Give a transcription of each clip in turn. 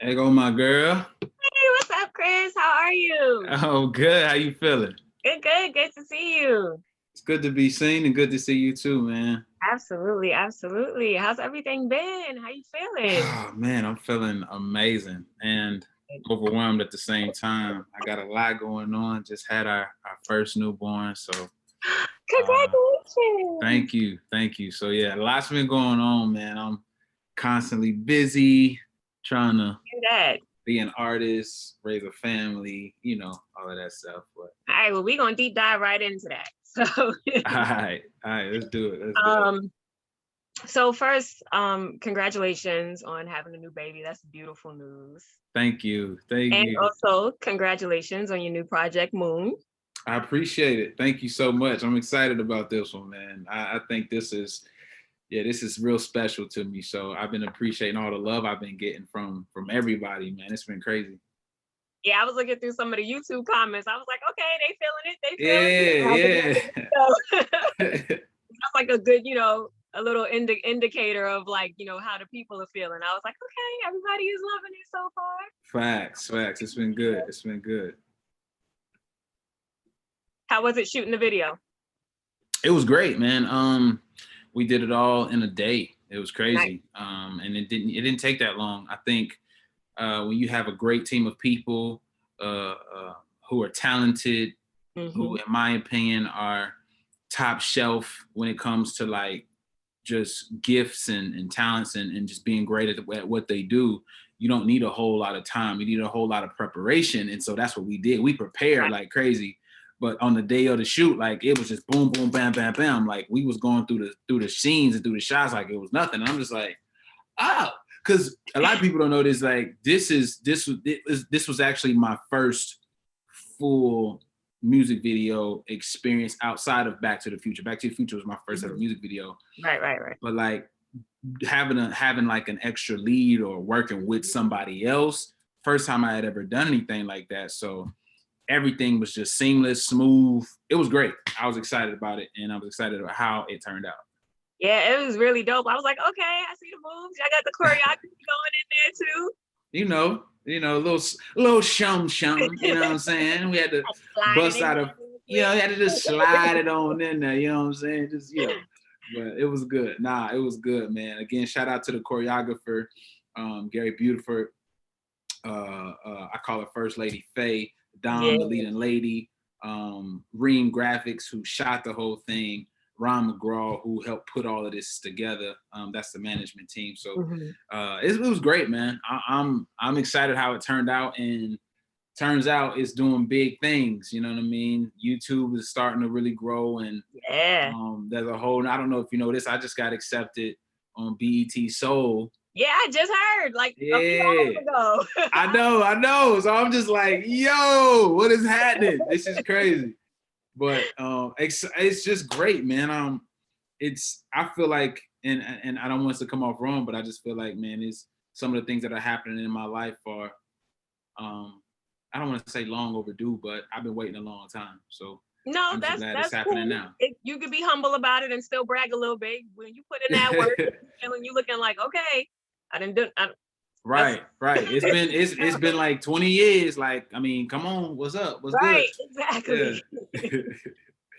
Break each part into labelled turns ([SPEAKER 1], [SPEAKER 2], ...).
[SPEAKER 1] There go my girl.
[SPEAKER 2] Hey, what's up, Chris? How are you?
[SPEAKER 1] Oh, good. How you feeling?
[SPEAKER 2] Good, good. Good to see you.
[SPEAKER 1] It's good to be seen and good to see you too, man.
[SPEAKER 2] Absolutely, absolutely. How's everything been? How you feeling?
[SPEAKER 1] Oh man, I'm feeling amazing and overwhelmed at the same time. I got a lot going on. Just had our first newborn, so uh,
[SPEAKER 2] Congratulations.
[SPEAKER 1] thank you. So yeah, lots been going on, man. I'm constantly busy trying to
[SPEAKER 2] Do that.
[SPEAKER 1] be an artist, raise a family, all of that stuff. But
[SPEAKER 2] All right, well, we're gonna deep dive right into that. So
[SPEAKER 1] all right, let's do it. Let's do it.
[SPEAKER 2] um so first, congratulations on having a new baby. That's beautiful news.
[SPEAKER 1] Thank you. Thank
[SPEAKER 2] And
[SPEAKER 1] you.
[SPEAKER 2] also congratulations on your new project, Moon.
[SPEAKER 1] I appreciate it. Thank you so much. I'm excited about this one, man. I think this is real special to me. So I've been appreciating all the love I've been getting from everybody, man. It's been crazy.
[SPEAKER 2] Yeah, I was looking through some of the YouTube comments. I was like, okay, they feeling it.
[SPEAKER 1] Yeah,
[SPEAKER 2] I was like,
[SPEAKER 1] yeah.
[SPEAKER 2] that's like a good, a little indicator of like, how the people are feeling. I was like, okay, everybody is loving it so far.
[SPEAKER 1] Facts, facts. It's been good. It's been good.
[SPEAKER 2] How was it shooting the video?
[SPEAKER 1] It was great, man. We did it all in a day. It was
[SPEAKER 2] Nice.
[SPEAKER 1] crazy. And it didn't take that long. I think when you have a great team of people who are talented, who,
[SPEAKER 2] Mm-hmm.
[SPEAKER 1] in my opinion, are top shelf when it comes to like just gifts and talents and just being great at what they do. You don't need a whole lot of time. You need a whole lot of preparation. And so that's what we did. We prepared
[SPEAKER 2] Right.
[SPEAKER 1] like crazy. But on the day of the shoot, like it was just boom, boom, bam, bam, bam. Like we was going through the scenes and through the shots like it was nothing. And I'm just like, oh, because a lot of people don't know this. Like this was actually my first full music video experience outside of Back to the Future. Back to the Future was my first ever
[SPEAKER 2] Mm-hmm.
[SPEAKER 1] music video,
[SPEAKER 2] Right.
[SPEAKER 1] but like having like an extra lead or working with somebody else, first time I had ever done anything like that. So everything was just seamless, smooth. It was great. I was excited about it, and I was excited about how it turned out.
[SPEAKER 2] Yeah, it was really dope. I was like, okay, I see the moves. I got the choreography going in there too.
[SPEAKER 1] A little shum. You know what I'm saying? We had to
[SPEAKER 2] Like sliding
[SPEAKER 1] bust
[SPEAKER 2] in
[SPEAKER 1] out
[SPEAKER 2] there
[SPEAKER 1] of,
[SPEAKER 2] real
[SPEAKER 1] we had to just
[SPEAKER 2] quick.
[SPEAKER 1] slide it on in there. You know what I'm saying? But it was good. Nah, it was good, man. Again, shout out to the choreographer, Gary Beautiford. I call her First Lady Faye,
[SPEAKER 2] Yeah.
[SPEAKER 1] Dom, the leading lady, Ream Graphics, who shot the whole thing, Ron McGraw, who helped put all of this together. That's the management team. So
[SPEAKER 2] Mm-hmm.
[SPEAKER 1] it was great, man. I'm excited how it turned out, and turns out it's doing big things. You know what I mean? YouTube is starting to really grow, and
[SPEAKER 2] Yeah.
[SPEAKER 1] there's a whole. I don't know if you know this. I just got accepted on BET Soul.
[SPEAKER 2] Yeah, I just heard like a few
[SPEAKER 1] Yeah,
[SPEAKER 2] hours ago.
[SPEAKER 1] I know. So I'm just like, yo, what is happening? This is crazy. But it's just great, man. I feel like, and I don't want us to come off wrong, but I just feel like, man, it's some of the things that are happening in my life are, um, I don't want to say long overdue, but I've been waiting a long time. So
[SPEAKER 2] No,
[SPEAKER 1] I'm just
[SPEAKER 2] that's
[SPEAKER 1] glad it's
[SPEAKER 2] that's
[SPEAKER 1] happening
[SPEAKER 2] cool.
[SPEAKER 1] now.
[SPEAKER 2] You could be humble about it and still brag a little bit when you put in that work. And you looking like, okay, I didn't do. That's
[SPEAKER 1] Right. It's been like 20 years. Like, I mean, come on, what's up? What's good?
[SPEAKER 2] right,
[SPEAKER 1] Yeah.
[SPEAKER 2] exactly.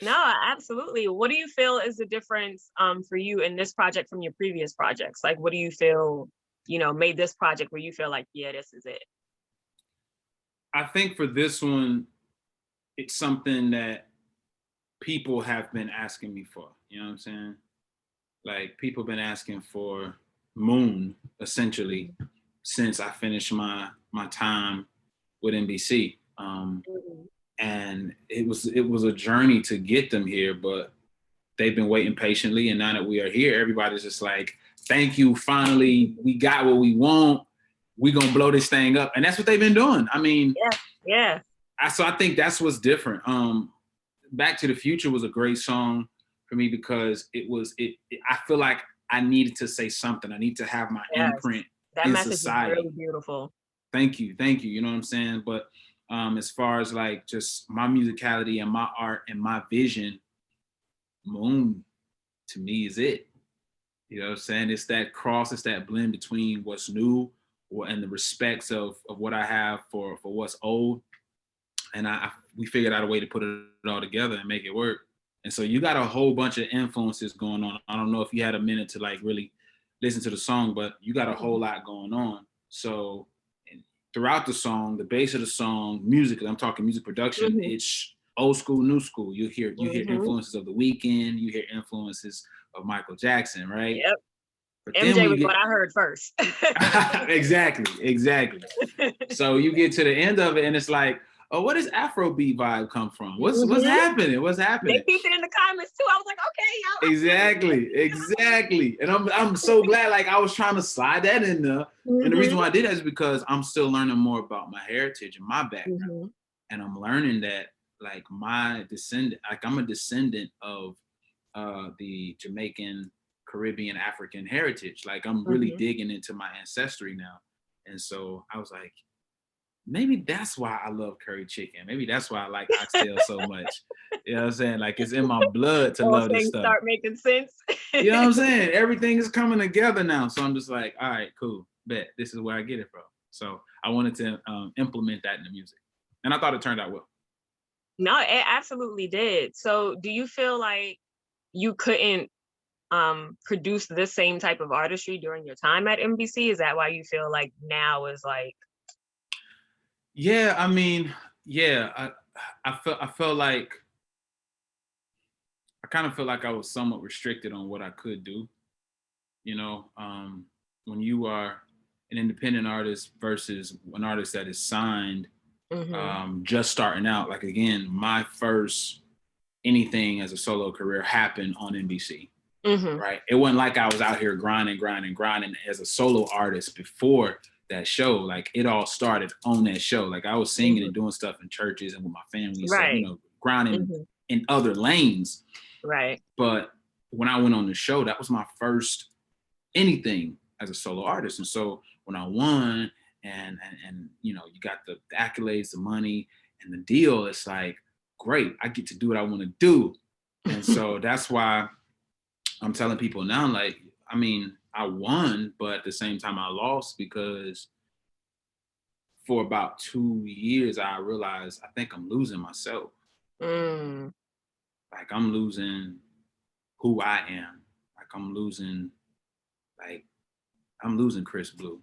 [SPEAKER 2] No, absolutely. What do you feel is the difference for you in this project from your previous projects? Like, what do you feel, made this project where you feel like, yeah, this is it?
[SPEAKER 1] I think for this one, it's something that people have been asking me for. You know what I'm saying? Like people have been asking for Moon essentially since I finished my time with NBC.
[SPEAKER 2] Mhm.
[SPEAKER 1] And it was a journey to get them here, but they've been waiting patiently, and now that we are here, everybody's just like, "Thank you, finally, we got what we want. We gonna blow this thing up," and that's what they've been doing. I mean,
[SPEAKER 2] Yeah, yeah,
[SPEAKER 1] so I think that's what's different. Back to the Future was a great song for me because I feel like I needed to say something. I need to have my
[SPEAKER 2] yes.
[SPEAKER 1] imprint
[SPEAKER 2] That
[SPEAKER 1] in
[SPEAKER 2] message is really
[SPEAKER 1] society.
[SPEAKER 2] beautiful.
[SPEAKER 1] Thank you. You know what I'm saying? But as far as like just my musicality and my art and my vision, Moon to me is it. You know what I'm saying? It's that cross, it's that blend between what's new, and the respects of what I have for what's old. And we figured out a way to put it all together and make it work. And so you got a whole bunch of influences going on. I don't know if you had a minute to like really listen to the song, but you got a whole lot going on. So throughout the song, the base of the song, musically, I'm talking music production, it's old school, new school. You hear influences of The Weeknd, you hear influences of Michael Jackson, right?
[SPEAKER 2] Yep.
[SPEAKER 1] But
[SPEAKER 2] MJ was what I heard first.
[SPEAKER 1] Exactly. So you get to the end of it and it's like, oh, where does Afrobeat vibe come from? What's happening? What's happening?
[SPEAKER 2] They peeped it in the comments too. I was like, okay,
[SPEAKER 1] y'all. Exactly. And I'm so glad, like I was trying to slide that in there. And the reason why I did that is because I'm still learning more about my heritage and my background. And I'm learning that like I'm a descendant of the Jamaican, Caribbean, African heritage. Like I'm really digging into my ancestry now. And so I was like, maybe that's why I love curry chicken. Maybe that's why I like oxtail so much. You know what I'm saying? Like it's in my blood to love this stuff.
[SPEAKER 2] Start making sense.
[SPEAKER 1] You know what I'm saying? Everything is coming together now. So I'm just like, all right, cool. Bet this is where I get it from. So I wanted to implement that in the music. And I thought it turned out well.
[SPEAKER 2] No, it absolutely did. So do you feel like you couldn't produce this same type of artistry during your time at NBC? Is that why you feel like now is like?
[SPEAKER 1] Yeah, I mean, yeah, I felt like I kind of feel like I was somewhat restricted on what I could do. You know, when you are an independent artist versus an artist that is signed, just starting out. Like again, my first anything as a solo career happened on NBC. Right? It wasn't like I was out here grinding as a solo artist before that show. Like it all started on that show. Like I was singing and doing stuff in churches and with my family. So, you know, grinding in other lanes.
[SPEAKER 2] Right.
[SPEAKER 1] But when I went on the show, that was my first anything as a solo artist. And so when I won and you know, you got the accolades, the money and the deal, it's like, great, I get to do what I want to do. And so that's why I'm telling people now, like, I mean, I won, but at the same time I lost because for about 2 years, I realized I think I'm losing myself. Like I'm losing who I am. Like I'm losing Chris Blue.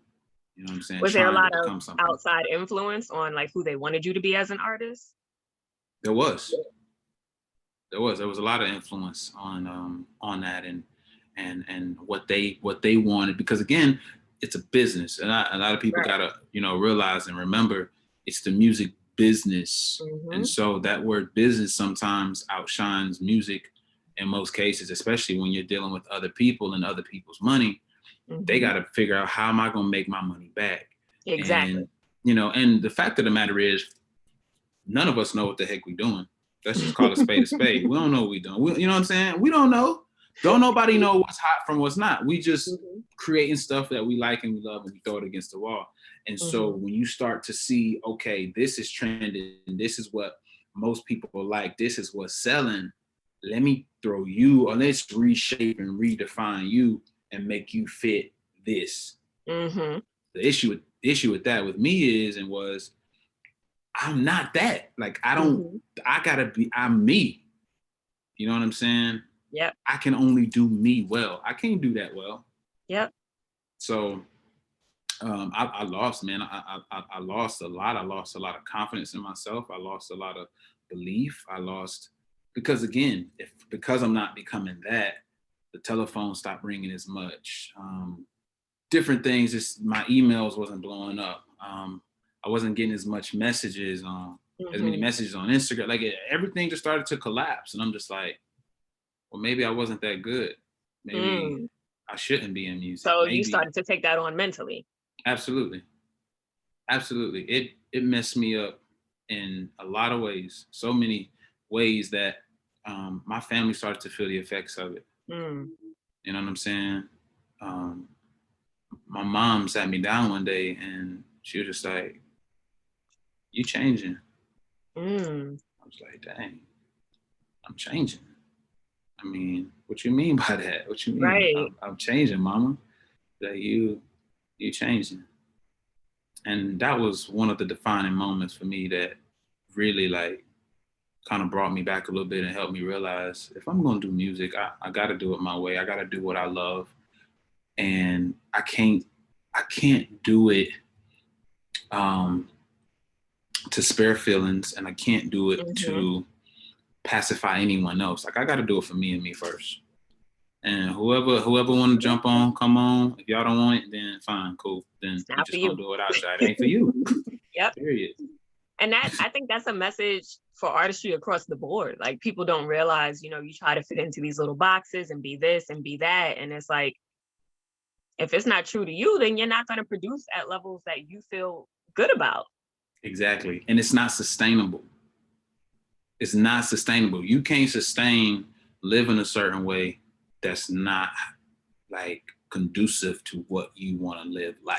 [SPEAKER 1] You know what I'm saying?
[SPEAKER 2] Was there a lot of outside influence on like who they wanted you to be as an artist?
[SPEAKER 1] There was a lot of influence on that and what they wanted, because again, it's a business, and a lot of people gotta, you know, realize and remember it's the music business. And so that word business sometimes outshines music in most cases, especially when you're dealing with other people and other people's money. They got to figure out, how am I going to make my money back?
[SPEAKER 2] Exactly.
[SPEAKER 1] And, you know, and the fact of the matter is, none of us know what the heck we're doing. Let's just call a spade a spade. We don't know what we're doing. You know what I'm saying? We don't know. Don't nobody know what's hot from what's not. We just creating stuff that we like and we love, and we throw it against the wall. And so when you start to see, okay, this is trending, this is what most people like, this is what's selling, let me throw you, or let's reshape and redefine you and make you fit this. The issue with that with me is, and was, I'm not that. Like I'm me. You know what I'm saying?
[SPEAKER 2] Yep.
[SPEAKER 1] I can only do me well. I can't do that well.
[SPEAKER 2] Yep.
[SPEAKER 1] So I lost, man. I lost a lot. I lost a lot of confidence in myself. I lost a lot of belief. I lost, because again, because I'm not becoming that, the telephone stopped ringing as much. Different things, just my emails wasn't blowing up. I wasn't getting as much messages as many messages on Instagram. Like everything just started to collapse. And I'm just like, well, maybe I wasn't that good. Maybe I shouldn't be in music.
[SPEAKER 2] So
[SPEAKER 1] maybe.
[SPEAKER 2] You started to take that on mentally.
[SPEAKER 1] Absolutely. It messed me up in a lot of ways. So many ways that my family started to feel the effects of it. You know what I'm saying? My mom sat me down one day and she was just like, "You changing." I was like, "Dang, I'm changing." I mean, what you mean by that? What you mean?
[SPEAKER 2] Right.
[SPEAKER 1] I'm changing, mama. That you changing. And that was one of the defining moments for me that really like kind of brought me back a little bit and helped me realize if I'm going to do music, I got to do it my way. I got to do what I love. And I can't do it to spare feelings, and I can't do it to pacify anyone else. Like I got to do it for me and me first. And whoever want to jump on, come on. If y'all don't want it, then fine, cool. Then we just gonna do it outside. It ain't for you.
[SPEAKER 2] Yep.
[SPEAKER 1] Period.
[SPEAKER 2] And I think that's a message for artistry across the board. Like people don't realize, you try to fit into these little boxes and be this and be that. And it's like, if it's not true to you, then you're not going to produce at levels that you feel good about.
[SPEAKER 1] Exactly. And it's not sustainable. It's not sustainable. You can't sustain living a certain way that's not like conducive to what you want to live like.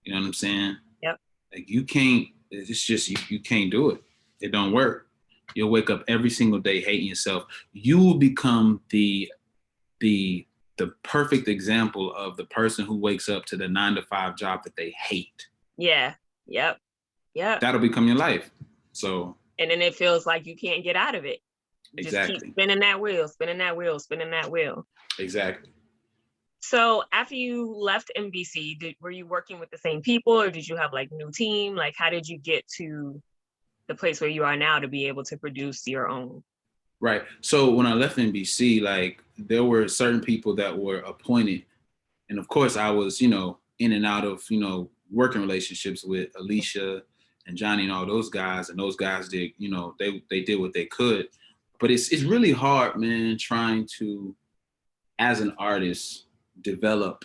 [SPEAKER 1] You know what I'm saying?
[SPEAKER 2] Yep.
[SPEAKER 1] Like you can't, it's just, you can't do it. It don't work. You'll wake up every single day hating yourself. You will become the perfect example of the person who wakes up to the 9-to-5 job that they hate.
[SPEAKER 2] Yeah. Yep. Yep.
[SPEAKER 1] That'll become your life. So.
[SPEAKER 2] And then it feels like you can't get out of it.
[SPEAKER 1] Exactly.
[SPEAKER 2] Just keep spinning that wheel, spinning that wheel, spinning that wheel.
[SPEAKER 1] Exactly.
[SPEAKER 2] So after you left NBC, were you working with the same people, or did you have like new team? Like how did you get to the place where you are now to be able to produce your own?
[SPEAKER 1] Right. So when I left NBC, like there were certain people that were appointed. And of course I was, in and out of, working relationships with Alicia and Johnny and all those guys. And those guys did, they did what they could. But it's really hard, man, trying to, as an artist, develop,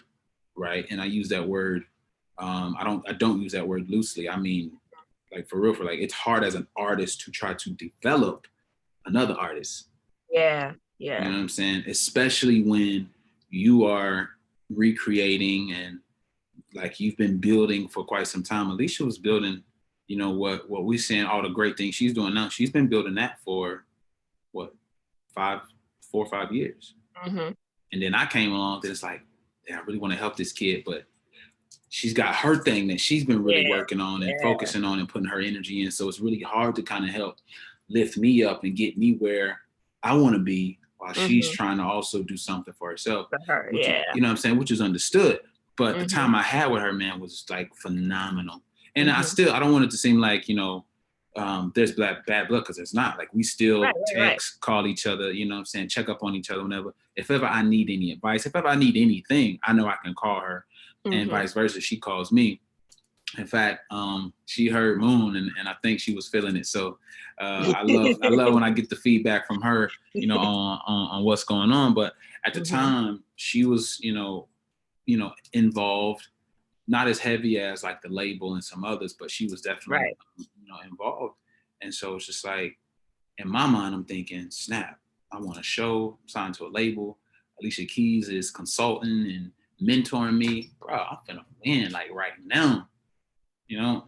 [SPEAKER 1] right? And I use that word, I don't use that word loosely. I mean, like for real, it's hard as an artist to try to develop another artist.
[SPEAKER 2] Yeah.
[SPEAKER 1] You know what I'm saying? Especially when you are recreating and like you've been building for quite some time. Alicia was building, what we're saying, all the great things she's doing now. She's been building that for 4 or 5 years.
[SPEAKER 2] Mm-hmm.
[SPEAKER 1] And then I came along and it's like, I really want to help this kid, but she's got her thing that she's been really working on and focusing on and putting her energy in. So it's really hard to kind of help lift me up and get me where I want to be while she's trying to also do something for herself.
[SPEAKER 2] For her,
[SPEAKER 1] you know what I'm saying? Which is understood. But the time I had with her, man, was like phenomenal. And I don't want it to seem like, there's bad blood, because there's not. Like we still text, call each other, you know what I'm saying, check up on each other whenever. If ever I need any advice, if ever I need anything, I know I can call her, and vice versa. She calls me. In fact, she heard Moon, and I think she was feeling it. So I love when I get the feedback from her, on what's going on. But at the time, she was, involved, not as heavy as like the label and some others, but she was definitely, involved. And so it's just like, in my mind, I'm thinking, snap, I want a show, signed to a label. Alicia Keys is consulting and mentoring me. Bro, I'm finna win like right now. It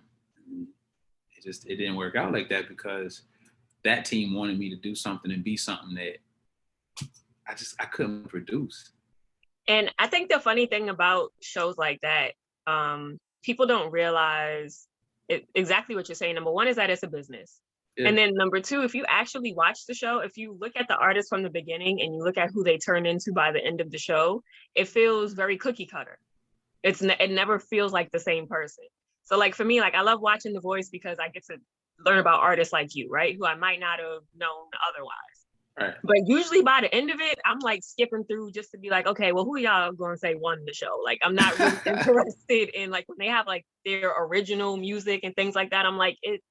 [SPEAKER 1] didn't work out like that because that team wanted me to do something and be something that I couldn't produce.
[SPEAKER 2] And I think the funny thing about shows like that, people don't realize exactly what you're saying. Number one is that it's a business. Yeah. And then number two, if you actually watch the show, if you look at the artist from the beginning and you look at who they turn into by the end of the show, it feels very cookie cutter. It never feels like the same person. So like for me, like I love watching The Voice because I get to learn about artists like you, right? Who I might not have known otherwise.
[SPEAKER 1] Right.
[SPEAKER 2] But usually by the end of it, I'm like skipping through just to be like, okay, well, who y'all going to say won the show? Like, I'm not really interested in like when they have like their original music and things like that. I'm like, it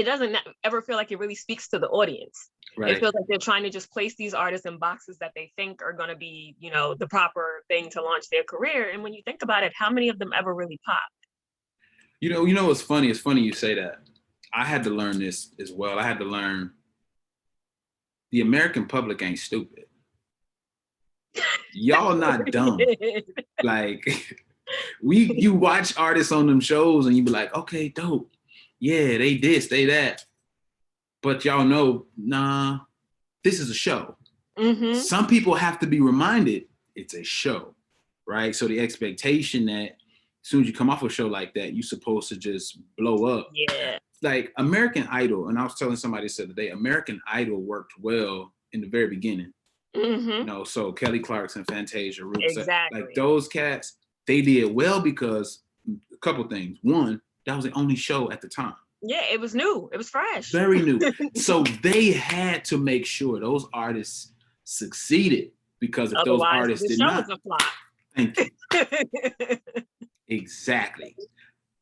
[SPEAKER 2] doesn't ever feel like it really speaks to the audience. Right. It feels like they're trying to just place these artists in boxes that they think are going to be, the proper thing to launch their career. And when you think about it, how many of them ever really pop?
[SPEAKER 1] What's funny? It's funny you say that. I had to learn this as well. I had to learn the American public ain't stupid. Y'all not dumb. Like, you watch artists on them shows and you be like, okay, dope. Yeah, they this, they that. But y'all know, nah, this is a show. Mm-hmm. Some people have to be reminded it's a show, right? So the expectation that as soon as you come off a show like that, you're supposed to just blow up.
[SPEAKER 2] Yeah.
[SPEAKER 1] Like American Idol, and I was telling somebody this the other day, American Idol worked well in the very beginning. You know, so Kelly Clarkson, Fantasia, Roots,
[SPEAKER 2] Exactly.
[SPEAKER 1] like those cats, they did well because a couple things. One, that was the only show at the time.
[SPEAKER 2] Yeah, it was new. It was fresh.
[SPEAKER 1] Very new. So they had to make sure those artists succeeded, because if those artists did not,
[SPEAKER 2] the show was a flop.
[SPEAKER 1] Thank you. Exactly.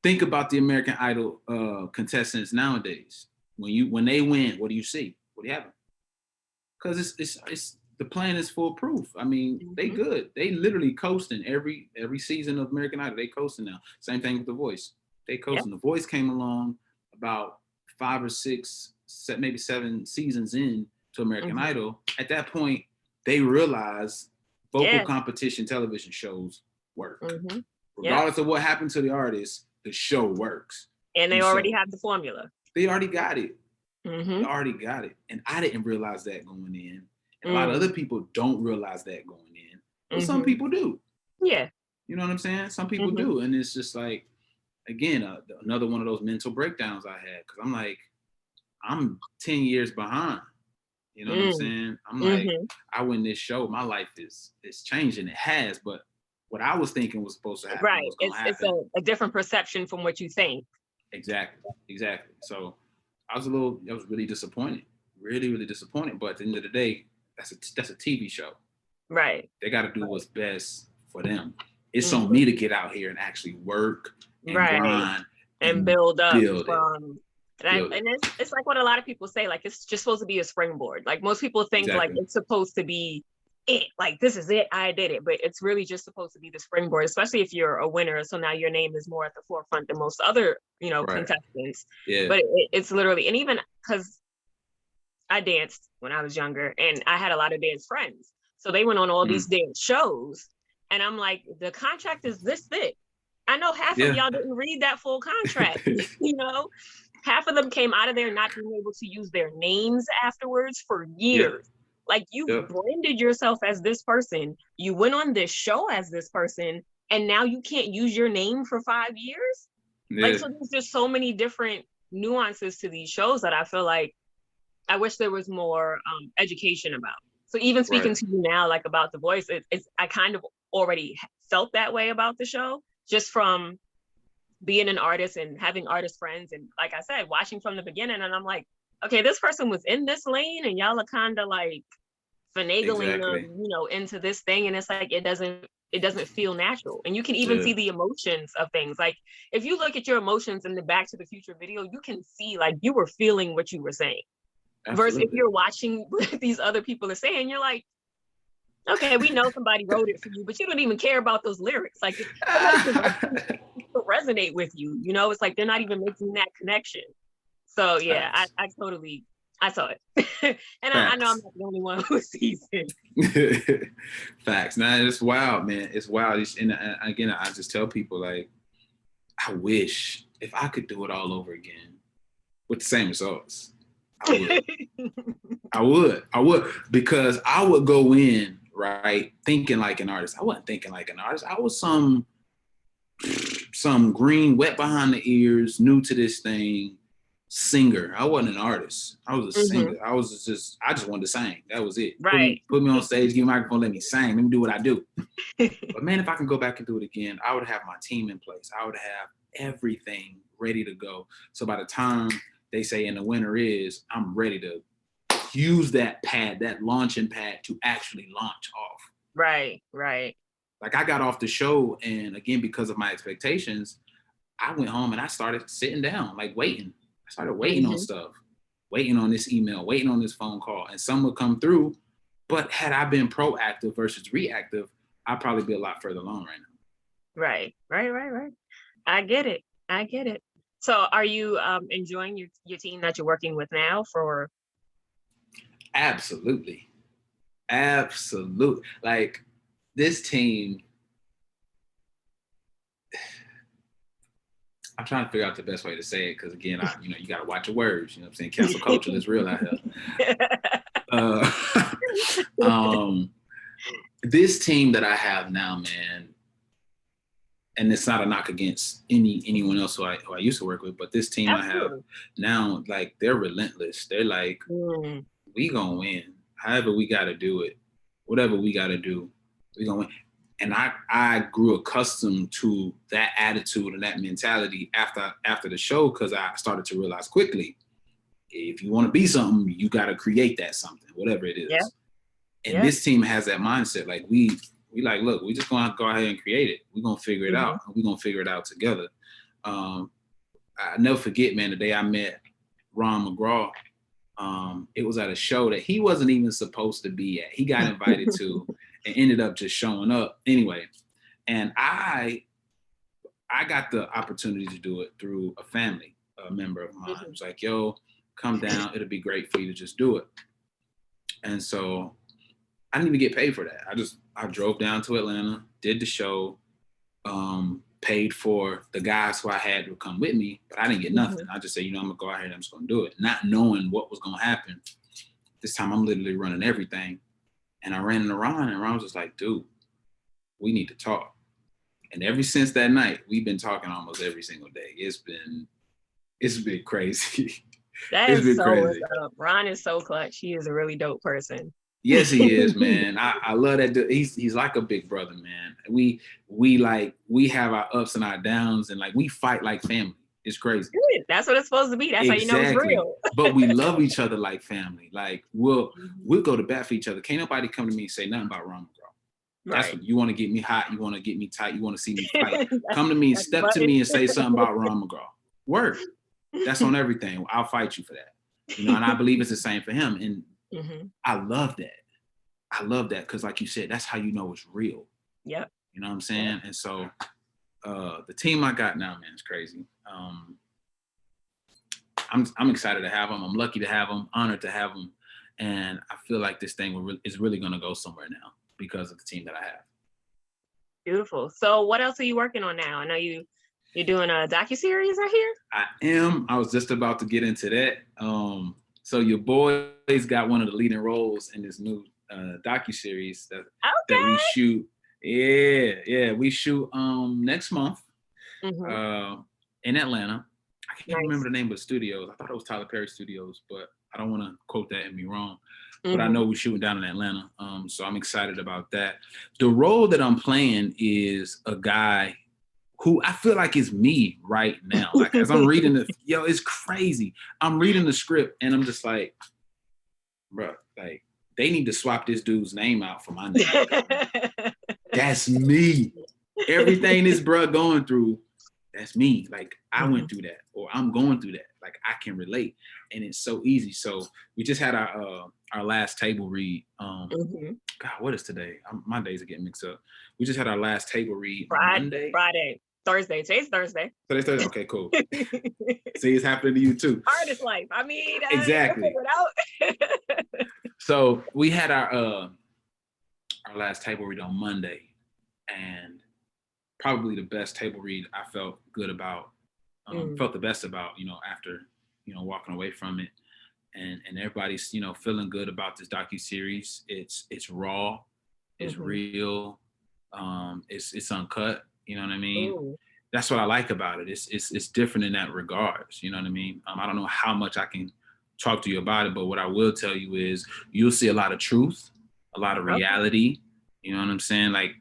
[SPEAKER 1] Think about the American Idol contestants nowadays. When they win, what do you see? What do you have? Because it's the plan is foolproof. I mean, they good. They literally coasting every season of American Idol. They coasting now. Same thing with The Voice. They coasting. The Voice came along about 5 or 6, maybe 7 seasons in to American Idol. At that point, they realized vocal competition television shows work. Regardless of what happened to the artist, the show works.
[SPEAKER 2] And they already have the formula.
[SPEAKER 1] They already got it. They already got it. And I didn't realize that going in. And a lot of other people don't realize that going in. But some people do.
[SPEAKER 2] Yeah.
[SPEAKER 1] You know what I'm saying? Some people do. And it's just like, again, another one of those mental breakdowns I had. Because I'm like, I'm 10 years behind. You know what I'm saying? I'm like, I win this show, my life is changing. It has, but what I was thinking was supposed to happen.
[SPEAKER 2] Right.
[SPEAKER 1] Was
[SPEAKER 2] it's a different perception from what you think.
[SPEAKER 1] Exactly. So I was really disappointed. Really, really disappointed. But at the end of the day, that's a TV show. Right. They got to do what's best for them. It's on me to get out here and actually work and grind
[SPEAKER 2] and build up from. And it's like what a lot of people say, like it's just supposed to be a springboard. Like most people think like it's supposed to be it, like this is it, I did it, but it's really just supposed to be the springboard, especially if you're a winner. So now your name is more at the forefront than most other, contestants. Yeah. But it's literally, and even because I danced when I was younger and I had a lot of dance friends. So they went on all these dance shows and I'm like, the contract is this thick. I know half of y'all didn't read that full contract, Half of them came out of there not being able to use their names afterwards for years. Yeah. Like you branded yourself as this person. You went on this show as this person, and now you can't use your name for 5 years. Yeah. Like, so there's just so many different nuances to these shows that I feel like I wish there was more education about. So even speaking to you now, like about The Voice, I kind of already felt that way about the show, just from being an artist and having artist friends. And like I said, watching from the beginning, and I'm like, okay, this person was in this lane and y'all are kind of like finagling them, into this thing. And it's like, it doesn't feel natural. And you can even see the emotions of things. Like if you look at your emotions in the Back to the Future video, you can see like you were feeling what you were saying. Absolutely. Versus if you're watching what these other people are saying, you're like, okay, we know somebody wrote it for you, but you don't even care about those lyrics. Like it resonate with you, it's like they're not even making that connection. So yeah, I saw it. And I know I'm not the only one who sees it.
[SPEAKER 1] Facts. Nah, it's wild, man. It's wild. And again, I just tell people like, I wish if I could do it all over again with the same results. I would, because I would go in right thinking like an artist. I wasn't thinking like an artist. I was some green, wet behind the ears, new to this thing singer. I wasn't an artist. I was a singer. I just wanted to sing. That was it.
[SPEAKER 2] Right.
[SPEAKER 1] Put me on stage, give me a microphone, let me sing. Let me do what I do. But man, if I can go back and do it again, I would have my team in place. I would have everything ready to go. So by the time they say, and the winner is, I'm ready to use that pad, that launching pad to actually launch off.
[SPEAKER 2] Right.
[SPEAKER 1] Like I got off the show, and again, because of my expectations, I went home and I started sitting down, like waiting. I started waiting on stuff, waiting on this email, waiting on this phone call, and some would come through. But had I been proactive versus reactive, I'd probably be a lot further along right now.
[SPEAKER 2] Right. I get it. So are you enjoying your team that you're working with now for?
[SPEAKER 1] Absolutely. Like this team, I'm trying to figure out the best way to say it, because again, you got to watch your words. You know what I'm saying? Cancel culture is real out here. This team that I have now, man, and it's not a knock against anyone else who I used to work with, but this team
[SPEAKER 2] Absolutely.
[SPEAKER 1] I have now, like they're relentless. They're like, we gonna win. However we gotta do it, whatever we gotta do, we gonna win. And I grew accustomed to that attitude and that mentality after the show, because I started to realize quickly, if you want to be something, you got to create that something, whatever it is. Yeah. And this team has that mindset. Like we like, look, we just gonna go ahead and create it. We're gonna figure it out. And we're gonna figure it out together. I never forget, man, the day I met Ron McGraw. It was at a show that he wasn't even supposed to be at. He got invited to and ended up just showing up anyway. And I got the opportunity to do it through a member of mine. It was like, yo, come down. It'll be great for you to just do it. And so I didn't even get paid for that. I drove down to Atlanta, did the show, paid for the guys who I had to come with me, but I didn't get nothing. I just said, I'm gonna go out here and I'm just gonna do it, not knowing what was gonna happen. This time I'm literally running everything. And I ran into Ron, and Ron was just like, dude, we need to talk. And ever since that night, we've been talking almost every single day. It's been crazy.
[SPEAKER 2] That is so what's up. Ron is so clutch. He is a really dope person.
[SPEAKER 1] Yes, he is, man. I love that dude. He's like a big brother, man. We have our ups and our downs, and like we fight like family. It's crazy.
[SPEAKER 2] That's what it's supposed to be. That's exactly how you know it's real.
[SPEAKER 1] But we love each other like family. Like we'll go to bat for each other. Can't nobody come to me and say nothing about Ron McGraw. That's what you want to get me hot. You want to get me tight. You want to see me fight. Come to me and step to me and say something about Ron McGraw. Word. That's on everything. I'll fight you for that. And I believe it's the same for him. And I love that. I love that because, like you said, that's how you know it's real.
[SPEAKER 2] Yep.
[SPEAKER 1] You know what I'm saying? Yep. And so the team I got now, man, is crazy. I'm excited to have them. I'm lucky to have them, honored to have them. And I feel like this thing is really going to go somewhere now because of the team that I have.
[SPEAKER 2] Beautiful. So what else are you working on now? I know you're doing a docuseries right here?
[SPEAKER 1] I am. I was just about to get into that. So your boys got one of the leading roles in this new docuseries that we shoot. Yeah, we shoot next month in Atlanta. I can't remember the name of the studios. I thought it was Tyler Perry Studios, but I don't want to quote that and be wrong. But I know we're shooting down in Atlanta, so I'm excited about that. The role that I'm playing is a guy who I feel like is me right now. Like as I'm reading it's crazy. I'm reading the script and I'm just like, bro, like they need to swap this dude's name out for my name. That's me. Everything this bro going through, that's me. Like I went through that, or I'm going through that. Like I can relate, and it's so easy. So we just had our last table read. God, what is today? My days are getting mixed up. We just had our last table read Monday.
[SPEAKER 2] Thursday. Today's Thursday.
[SPEAKER 1] Today's Thursday. Okay, cool. See, it's happening to you too.
[SPEAKER 2] Artist life. I mean,
[SPEAKER 1] exactly. So we had our last table read on Monday, and probably the best table read I felt good about. Felt the best about, after, walking away from it, and everybody's, feeling good about this docuseries. It's raw, it's real, it's uncut. You know what I mean? Ooh. That's what I like about it. It's different in that regards. You know what I mean? I don't know how much I can talk to you about it, but what I will tell you is you'll see a lot of truth, a lot of reality. You know what I'm saying? Like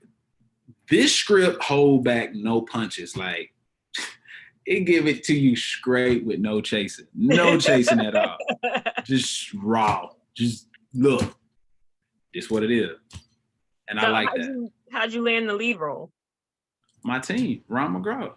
[SPEAKER 1] this script hold back no punches. Like it give it to you straight with no chasing at all. Just raw. Just look. It's what it is. And so I like that.
[SPEAKER 2] How'd you land the lead role?
[SPEAKER 1] My team, Ron McGraw.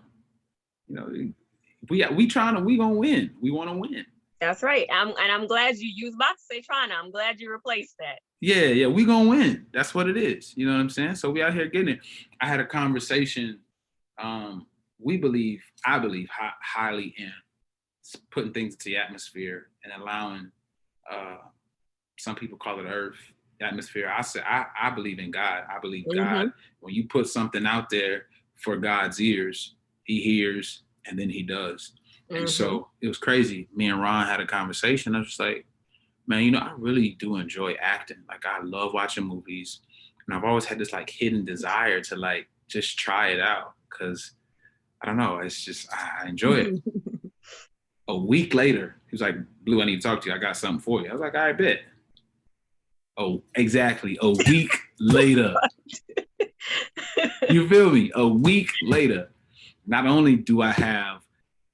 [SPEAKER 1] We gonna win. We want to win.
[SPEAKER 2] That's right. I'm glad you used about to say trying. I'm glad you replaced that.
[SPEAKER 1] Yeah, we gonna win. That's what it is. You know what I'm saying? So we out here getting it. I had a conversation. I believe highly in putting things into the atmosphere and allowing. Some people call it Earth. Atmosphere. I believe in God. I believe God. When you put something out there for God's ears, he hears and then he does. And so it was crazy. Me and Ron had a conversation. I was just like, man, I really do enjoy acting. Like I love watching movies, and I've always had this like hidden desire to like just try it out. because I don't know. It's just, I enjoy it. A week later, he was like, Blue, I need to talk to you. I got something for you. I was like, all right, bet. Oh, exactly. A week later. You feel me? A week later, not only do I have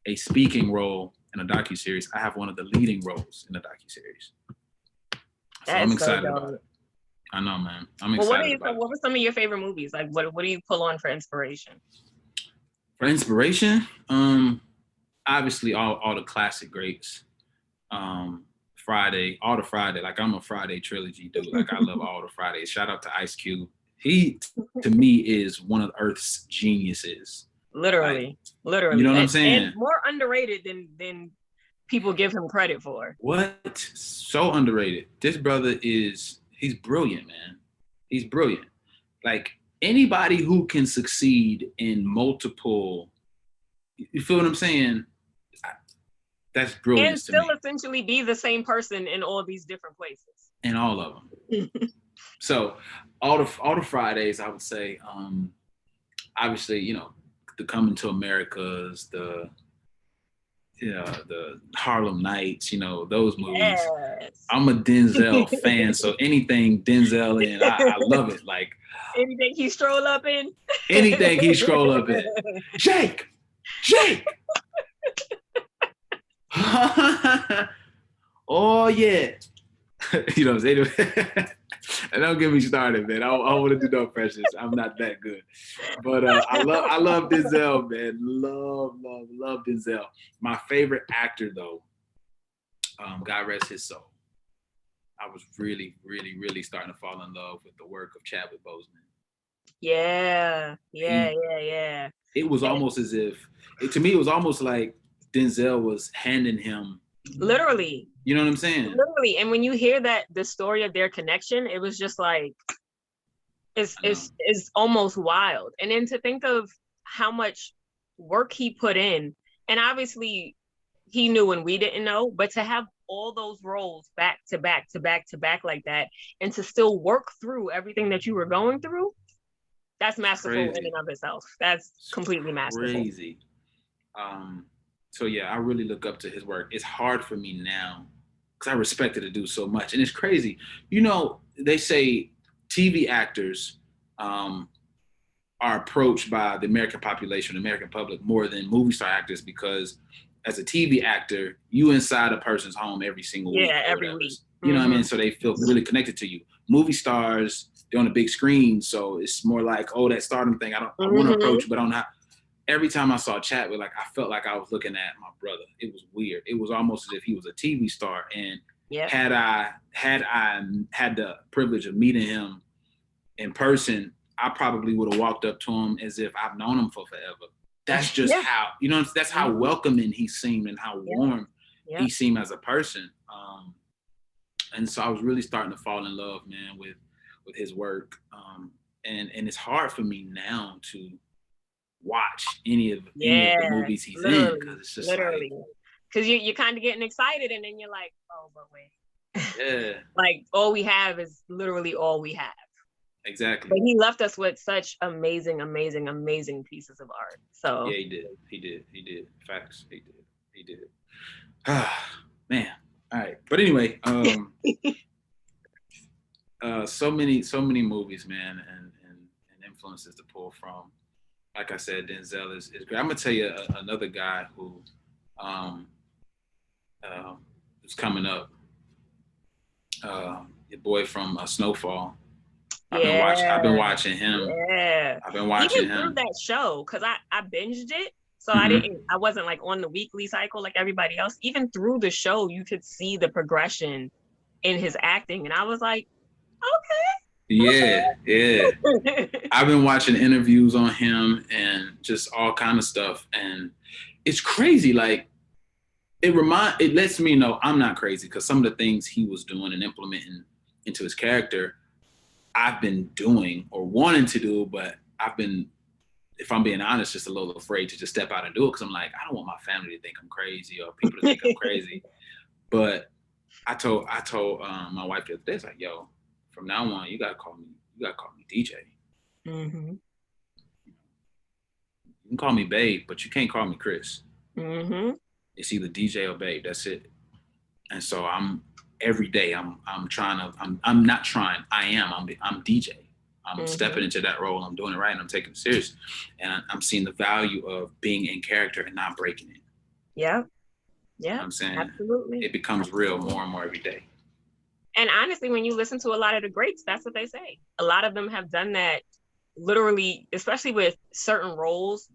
[SPEAKER 1] a speaking role in a docuseries, I have one of the leading roles in the docuseries. So I'm excited about it. I know, man. I'm excited about it.
[SPEAKER 2] What were some of your favorite movies? Like, what do you pull on for inspiration?
[SPEAKER 1] For inspiration, obviously all the classic greats. Friday, all the Friday. Like, I'm a Friday trilogy dude. Like, I love all the Fridays. Shout out to Ice Cube. He, to me, is one of Earth's geniuses.
[SPEAKER 2] Literally.
[SPEAKER 1] You know what I'm saying?
[SPEAKER 2] And more underrated than people give him credit for.
[SPEAKER 1] What? So underrated. This brother he's brilliant, man. He's brilliant. Like, anybody who can succeed in multiple, you feel what I'm saying? That's brilliant.
[SPEAKER 2] And still essentially be the same person in all these different places.
[SPEAKER 1] In all of them. So all the Fridays, I would say, obviously, you know, the Coming to Americas, the Harlem Nights, you know, those movies.
[SPEAKER 2] Yes.
[SPEAKER 1] I'm a Denzel fan, so anything Denzel in, I love it. Like,
[SPEAKER 2] anything he stroll up in.
[SPEAKER 1] Anything he stroll up in. Shake. Oh yeah. You know what I'm saying? And don't get me started, man. I want to do no pressures. I'm not that good. But I love Denzel, man. Love Denzel. My favorite actor, though, God rest his soul. I was really, really, really starting to fall in love with the work of Chadwick Boseman.
[SPEAKER 2] Yeah.
[SPEAKER 1] It was almost as if, to me, it was almost like Denzel was handing him.
[SPEAKER 2] Literally.
[SPEAKER 1] You know what I'm saying?
[SPEAKER 2] Literally. And when you hear the story of their connection, it was just like, it's almost wild. And then to think of how much work he put in, and obviously he knew and we didn't know, but to have all those roles back to back like that, and to still work through everything that you were going through, that's masterful in and of itself. That's completely masterful.
[SPEAKER 1] Crazy. So yeah, I really look up to his work. It's hard for me now because I respected the dude so much. And it's crazy. You know, they say TV actors are approached by the American population, the American public, more than movie star actors, because as a TV actor, you inside a person's home every single week.
[SPEAKER 2] Yeah, every week.
[SPEAKER 1] You know what I mean? So they feel really connected to you. Movie stars, they're on a big screen, so it's more like, oh, that stardom thing. I want to approach, but I don't know how. Every time I saw Chadwick, like, I felt like I was looking at my brother. It was weird. It was almost as if he was a TV star. And had I had the privilege of meeting him in person, I probably would have walked up to him as if I've known him for forever. That's just how, you know, that's how welcoming he seemed and how warm he seemed as a person. And so I was really starting to fall in love, man, with his work. And it's hard for me now to watch any of the movies he's in, because it's just
[SPEAKER 2] literally, because you're kind of getting excited, and then you're like, oh, but wait, like all we have is literally all we have.
[SPEAKER 1] Exactly.
[SPEAKER 2] But he left us with such amazing pieces of art. So
[SPEAKER 1] yeah, he did. Facts. He did. Man. All right. But anyway, so many movies, man, and influences to pull from. Like I said, Denzel is great. I'm gonna tell you another guy who is coming up. Your boy from Snowfall. I've been watching him.
[SPEAKER 2] Yeah.
[SPEAKER 1] I've been watching him
[SPEAKER 2] through that show, because I binged it. So I wasn't like on the weekly cycle like everybody else. Even through the show, you could see the progression in his acting. And I was like, okay.
[SPEAKER 1] Yeah. I've been watching interviews on him and just all kind of stuff. And it's crazy. Like, it lets me know I'm not crazy, because some of the things he was doing and implementing into his character, I've been doing or wanting to do, but I've been, if I'm being honest, just a little afraid to just step out and do it, because I'm like, I don't want my family to think I'm crazy or people to think I'm crazy. But I told my wife the other day, it's like, yo, from now on, you gotta call me DJ. can call me Babe, but you can't call me Chris.
[SPEAKER 2] Mm-hmm.
[SPEAKER 1] It's either DJ or Babe. That's it. And so every day I'm not trying. I'm DJ. I'm stepping into that role. I'm doing it right, and I'm taking it serious. And I'm seeing the value of being in character and not breaking it.
[SPEAKER 2] Yeah.
[SPEAKER 1] You know what I'm saying?
[SPEAKER 2] Absolutely.
[SPEAKER 1] It becomes real more and more every day.
[SPEAKER 2] And honestly, when you listen to a lot of the greats, that's what they say. A lot of them have done that literally, especially with certain roles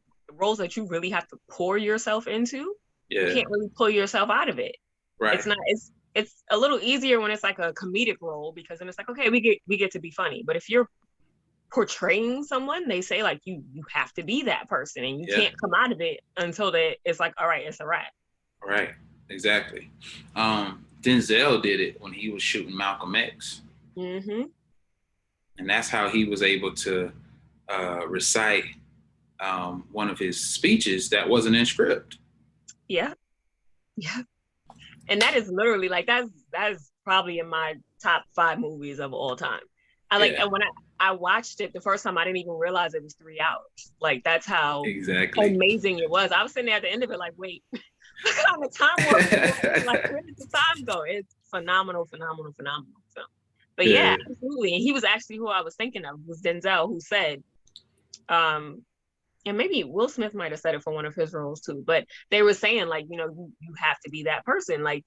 [SPEAKER 2] that you really have to pour yourself into.
[SPEAKER 1] Yeah.
[SPEAKER 2] You can't really pull yourself out of it.
[SPEAKER 1] Right.
[SPEAKER 2] It's a little easier when it's like a comedic role, because then it's like, okay, we get to be funny. But if you're portraying someone, they say like you have to be that person, and you can't come out of it until it's like, all right, it's a wrap.
[SPEAKER 1] Right. Exactly. Denzel did it when he was shooting Malcolm X.
[SPEAKER 2] Mm-hmm.
[SPEAKER 1] And that's how he was able to recite one of his speeches that wasn't in script.
[SPEAKER 2] Yeah. And that is literally like, that is probably in my top 5 movies of all time. And when I watched it the first time, I didn't even realize it was 3 hours. Like, that's how amazing it was. I was sitting there at the end of it like, wait, look how the time was. Like, where did the time go? It's phenomenal. So, but yeah, absolutely. And he was actually who I was thinking of, was Denzel, who said, and maybe Will Smith might have said it for one of his roles too, but they were saying like, you have to be that person. Like,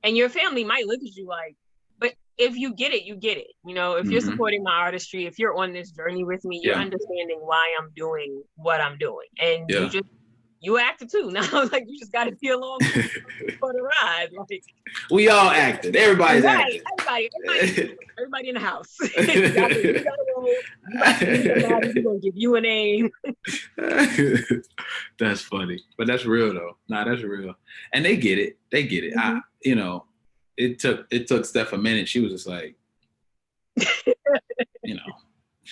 [SPEAKER 2] and your family might look at you like, but if you get it, you get it. If you're supporting my artistry, if you're on this journey with me, you're understanding why I'm doing what I'm doing. And you acted too. Now, like, you just got to be along for the ride. Like,
[SPEAKER 1] we all acted. Everybody's acting.
[SPEAKER 2] Everybody in the house. You gotta roll. We're gonna give you a name.
[SPEAKER 1] That's funny, but that's real though. Nah, that's real, and they get it. Mm-hmm. It took Steph a minute. She was just like, she's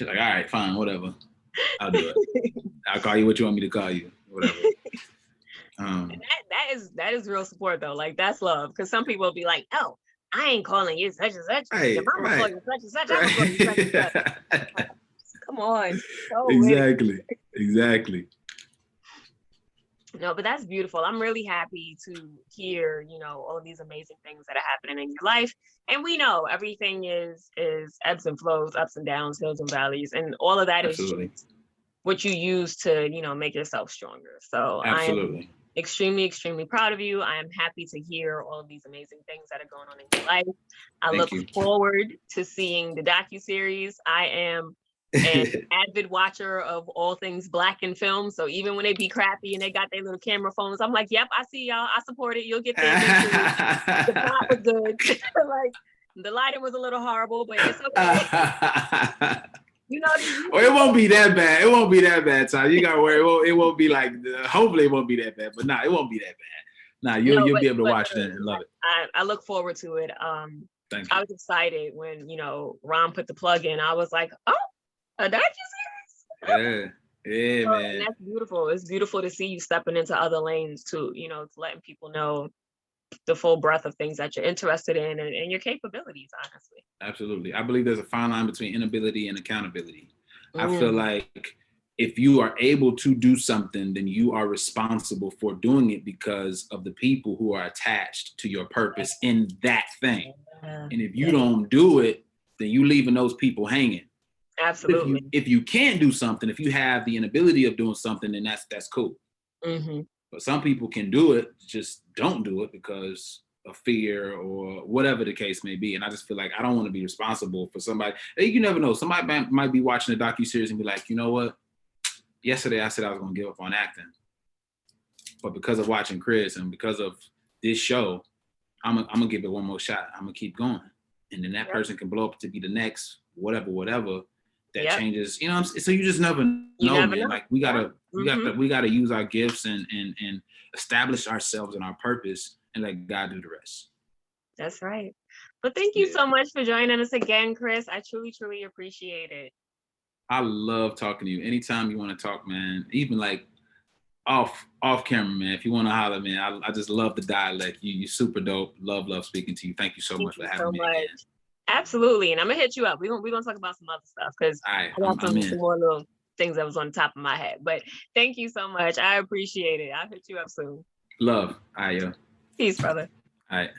[SPEAKER 1] like, all right, fine, whatever. I'll do it. I'll call you what you want me to call you. Whatever.
[SPEAKER 2] And that is real support though. Like, that's love. Because some people will be like, oh, I ain't calling you such and such. Your mama call you such and such. I'm calling you such and such. Come on.
[SPEAKER 1] Exactly.
[SPEAKER 2] No, but that's beautiful. I'm really happy to hear, all of these amazing things that are happening in your life. And we know everything is ebbs and flows, ups and downs, hills and valleys, and all of that is just what you use to, make yourself stronger. So I'm extremely, extremely proud of you. I am happy to hear all of these amazing things that are going on in your life. I look forward to seeing the docuseries. I am an avid watcher of all things Black in film. So even when they be crappy and they got their little camera phones, I'm like, yep, I see y'all. I support it. You'll get there. The plot was good. Like, the lighting was a little horrible, but it's okay.
[SPEAKER 1] Well, it won't be that bad. It won't be that bad, Ty. You gotta worry. It won't be like. Hopefully, it won't be that bad. But nah, it won't be that bad. Nah, you'll be able to watch it and love it.
[SPEAKER 2] I look forward to it.
[SPEAKER 1] Thank you.
[SPEAKER 2] I was excited when Ron put the plug in. I was like, oh, a docuseries.
[SPEAKER 1] Yeah, man.
[SPEAKER 2] And that's beautiful. It's beautiful to see you stepping into other lanes too. Letting people know the full breadth of things that you're interested in and your capabilities, honestly.
[SPEAKER 1] Absolutely. I believe there's a fine line between inability and accountability. I feel like if you are able to do something, then you are responsible for doing it because of the people who are attached to your purpose in that thing. And if you don't do it, then you leaving those people hanging.
[SPEAKER 2] Absolutely.
[SPEAKER 1] If you can't do something, if you have the inability of doing something, then that's cool. Mm-hmm. But some people can do it, just don't do it because of fear or whatever the case may be. And I just feel like I don't want to be responsible for somebody. You never know. Somebody might be watching a docuseries and be like, you know what? Yesterday I said I was going to give up on acting. But because of watching Chris and because of this show, I'm going to give it one more shot. I'm going to keep going. And then that person can blow up to be the next whatever. That changes, so you just never know, man. Like we gotta use our gifts and establish ourselves and our purpose and let God do the rest.
[SPEAKER 2] That's right. But thank you so much for joining us again, Chris. I truly, truly appreciate it.
[SPEAKER 1] I love talking to you. Anytime you want to talk, man, even like off camera, man, if you want to holler, man, I just love the dialect. You're super dope. Love speaking to you. Thank you so much for having me again.
[SPEAKER 2] Absolutely. And I'm gonna hit you up. We're gonna talk about some other stuff because I got some more little things that was on the top of my head. But thank you so much. I appreciate it. I'll hit you up soon.
[SPEAKER 1] Love. All right, yo.
[SPEAKER 2] Peace, brother.
[SPEAKER 1] All right.